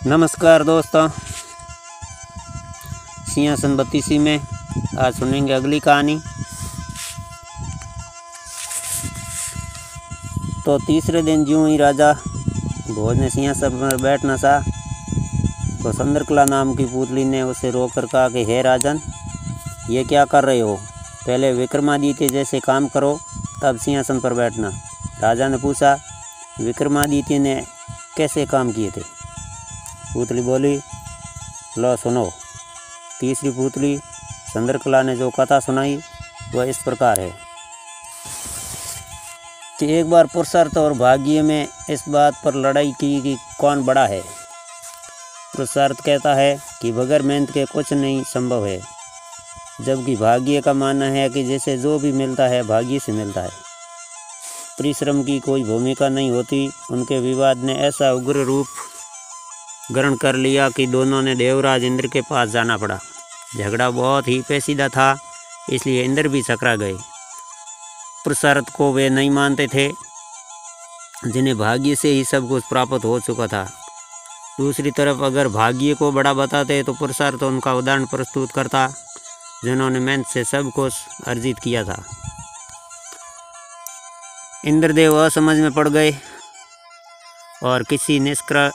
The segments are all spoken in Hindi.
नमस्कार दोस्तों, सिंहासन 32 में आज सुनेंगे अगली कहानी। तो तीसरे दिन ज्यों ही राजा भोज ने सिंहासन पर बैठना सा तो चंद्रकला नाम की पुतली ने उसे रोककर कहा कि हे राजन, ये क्या कर रहे हो? पहले विक्रमादित्य जैसे काम करो तब सिंहासन पर बैठना। राजा ने पूछा, विक्रमादित्य ने कैसे काम किए थे? पुतली बोली, लो सुनो। तीसरी पुतली चंद्रकला ने जो कथा सुनाई वह इस प्रकार है कि एक बार पुरुषार्थ और भाग्य में इस बात पर लड़ाई की कि कौन बड़ा है। पुरुषार्थ कहता है कि बगैर मेहनत के कुछ नहीं संभव है, जबकि भाग्य का मानना है कि जैसे जो भी मिलता है भाग्य से मिलता है, परिश्रम की कोई भूमिका नहीं होती। उनके विवाद ने ऐसा उग्र रूप ग्रहण कर लिया कि दोनों ने देवराज इंद्र के पास जाना पड़ा। झगड़ा बहुत ही पेचीदा था, इसलिए इंद्र भी चकरा गए। पुरुषार्थ को वे नहीं मानते थे, जिन्हें भाग्य से ही सब कुछ प्राप्त हो चुका था। दूसरी तरफ अगर भाग्य को बड़ा बताते तो पुरुषार्थ उनका उदाहरण प्रस्तुत करता, जिन्होंने मेहनत से सब कुछ अर्जित किया था। इंद्रदेव असमझ में पड़ गए और किसी निष्कर्ष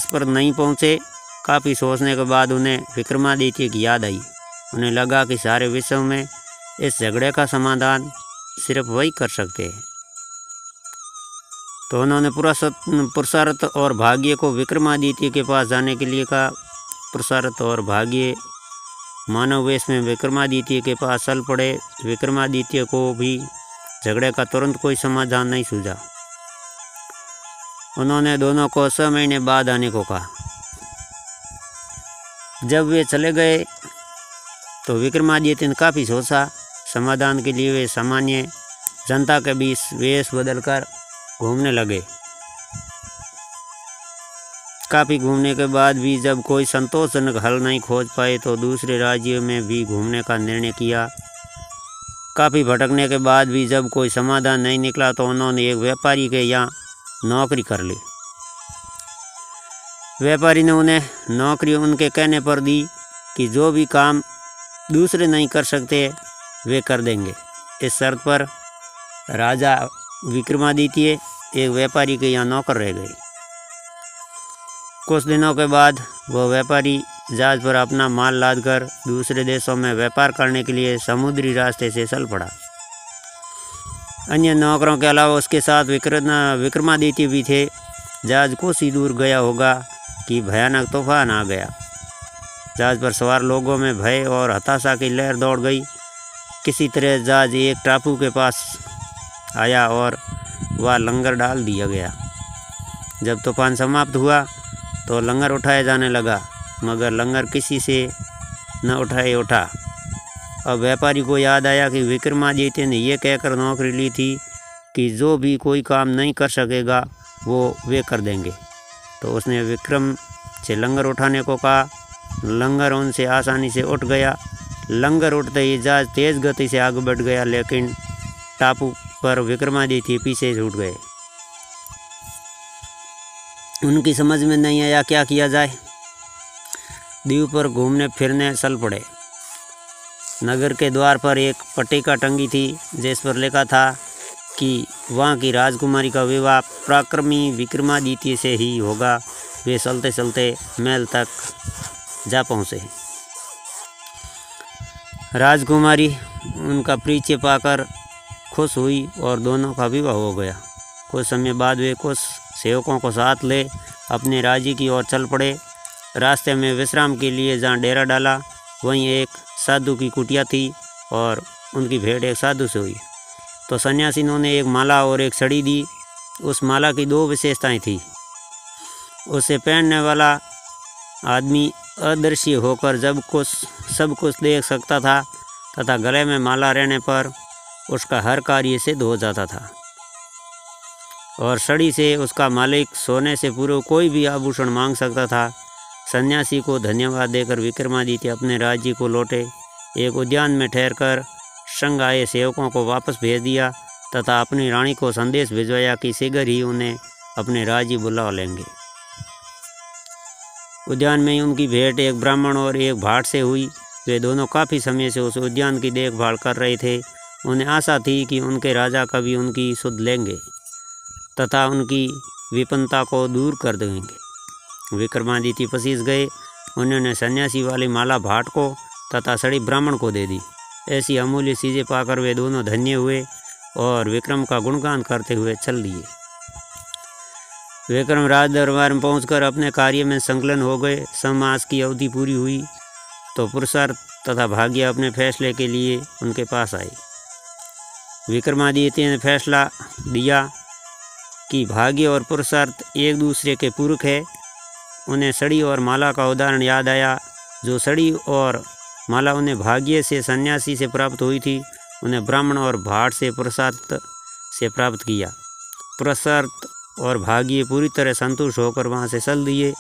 पर नहीं पहुँचे। काफ़ी सोचने के बाद उन्हें विक्रमादित्य की याद आई। उन्हें लगा कि सारे विश्व में इस झगड़े का समाधान सिर्फ वही कर सकते हैं। तो उन्होंने पुरुषार्थ और भाग्य को विक्रमादित्य के पास जाने के लिए कहा। पुरुषार्थ और भाग्य मानव वेश में विक्रमादित्य के पास चल पड़े। विक्रमादित्य को भी झगड़े का तुरंत कोई समाधान नहीं सूझा। उन्होंने दोनों को 6 महीने बाद आने को कहा। जब वे चले गए तो विक्रमादित्य ने काफ़ी सोचा। समाधान के लिए वे सामान्य जनता के बीच वेश बदलकर घूमने लगे। काफ़ी घूमने के बाद भी जब कोई संतोषजनक हल नहीं खोज पाए तो दूसरे राज्यों में भी घूमने का निर्णय किया। काफ़ी भटकने के बाद भी जब कोई समाधान नहीं निकला तो उन्होंने एक व्यापारी के यहाँ नौकरी कर ली। व्यापारी ने उन्हें नौकरी उनके कहने पर दी कि जो भी काम दूसरे नहीं कर सकते वे कर देंगे। इस शर्त पर राजा विक्रमादित्य एक व्यापारी के यहाँ नौकर रह गए। कुछ दिनों के बाद वह व्यापारी जहाज पर अपना माल लादकर दूसरे देशों में व्यापार करने के लिए समुद्री रास्ते से चल पड़ा। अन्य नौकरों के अलावा उसके साथ विक्रमादित्य भी थे। जहाज कुछ ही दूर गया होगा कि भयानक तूफान आ गया। जहाज पर सवार लोगों में भय और हताशा की लहर दौड़ गई। किसी तरह जहाज एक टापू के पास आया और वह लंगर डाल दिया गया। जब तूफान समाप्त हुआ तो लंगर उठाया जाने लगा, मगर लंगर किसी से न उठा। अब व्यापारी को याद आया कि विक्रमादित्य ने यह कहकर नौकरी ली थी कि जो भी कोई काम नहीं कर सकेगा वो वे कर देंगे। तो उसने विक्रम से लंगर उठाने को कहा। लंगर उनसे आसानी से उठ गया। लंगर उठते ही जहाज तेज़ गति से आगे बढ़ गया, लेकिन टापू पर विक्रमादित्य पीछे छूट गए। उनकी समझ में नहीं आया क्या किया जाए। द्वीप पर घूमने फिरने चल पड़े। नगर के द्वार पर एक पट्टिका टंगी थी जिस पर लिखा था कि वहाँ की राजकुमारी का विवाह पराक्रमी विक्रमादित्य से ही होगा। वे चलते चलते महल तक जा पहुँचे। राजकुमारी उनका परिचय पाकर खुश हुई और दोनों का विवाह हो गया। कुछ समय बाद वे कुछ सेवकों को साथ ले अपने राज्य की ओर चल पड़े। रास्ते में विश्राम के लिए जहाँ डेरा डाला वहीं एक साधु की कुटिया थी और उनकी भेंट एक साधु से हुई। तो सन्यासी ने एक माला और एक छड़ी दी। उस माला की 2 विशेषताएं थी। उसे पहनने वाला आदमी अदृश्य होकर सब कुछ देख सकता था तथा गले में माला रहने पर उसका हर कार्य सिद्ध हो जाता था। और छड़ी से उसका मालिक सोने से पूरे कोई भी आभूषण मांग सकता था। सन्यासी को धन्यवाद देकर विक्रमादित्य अपने राज्य को लौटे। एक उद्यान में ठहरकर संग आए सेवकों को वापस भेज दिया तथा अपनी रानी को संदेश भिजवाया कि शीघ्र ही उन्हें अपने राज्य बुला लेंगे। उद्यान में उनकी भेंट एक ब्राह्मण और एक भाट से हुई। वे दोनों काफ़ी समय से उस उद्यान की देखभाल कर रहे थे। उन्हें आशा थी कि उनके राजा कभी उनकी सुध लेंगे तथा उनकी विपन्नता को दूर कर देंगे। विक्रमादित्य पसीज गए। उन्होंने सन्यासी वाली माला भाट को तथा सड़ी ब्राह्मण को दे दी। ऐसी अमूल्य चीज़ें पाकर वे दोनों धन्य हुए और विक्रम का गुणगान करते हुए चल दिए। विक्रम राज दरबार में पहुंचकर अपने कार्य में संलग्न हो गए। समास की अवधि पूरी हुई तो पुरुषार्थ तथा भाग्य अपने फैसले के लिए उनके पास आए। विक्रमादित्य ने फैसला दिया कि भाग्य और पुरुषार्थ एक दूसरे के पूरक है। उन्हें सड़ी और माला का उदाहरण याद आया। जो सड़ी और माला उन्हें भाग्य से सन्यासी से प्राप्त हुई थी, उन्हें ब्राह्मण और भाट से पुरुषार्थ से प्राप्त किया। पुरुषार्थ और भाग्य पूरी तरह संतुष्ट होकर वहाँ से चल दिए।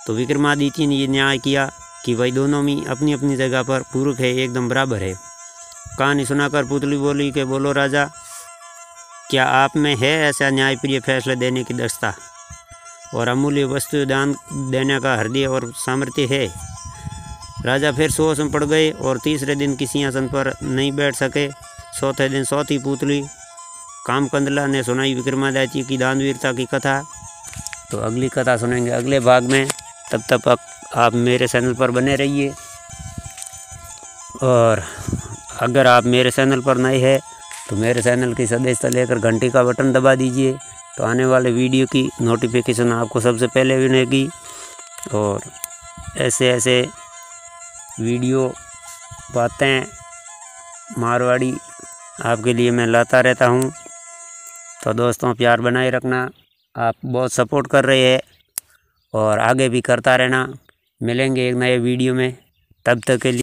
तो विक्रमादित्य ने ये न्याय किया कि भाई दोनों में अपनी अपनी जगह पर पूरक है, एकदम बराबर है। कहानी सुनाकर पुतली बोली कि बोलो राजा, क्या आप में है ऐसा न्यायप्रिय फैसला देने की दक्षता और अमूल्य वस्तु दान देने का हृदय और सामर्थ्य है? राजा फिर सोच में पड़ गए और तीसरे दिन किसी सिंहासन पर नहीं बैठ सके। चौथे दिन चौथी पुतली कामकंदला ने सुनाई विक्रमादित्य की दानवीरता की कथा। तो अगली कथा सुनेंगे अगले भाग में। तब तक आप मेरे चैनल पर बने रहिए और अगर आप मेरे चैनल पर नए हैं तो मेरे चैनल की सदस्यता लेकर घंटी का बटन दबा दीजिए, तो आने वाले वीडियो की नोटिफिकेशन आपको सबसे पहले मिलेगी। और ऐसे ऐसे वीडियो बातें मारवाड़ी आपके लिए मैं लाता रहता हूँ। तो दोस्तों प्यार बनाए रखना, आप बहुत सपोर्ट कर रहे हैं और आगे भी करता रहना। मिलेंगे एक नए वीडियो में, तब तक के लिए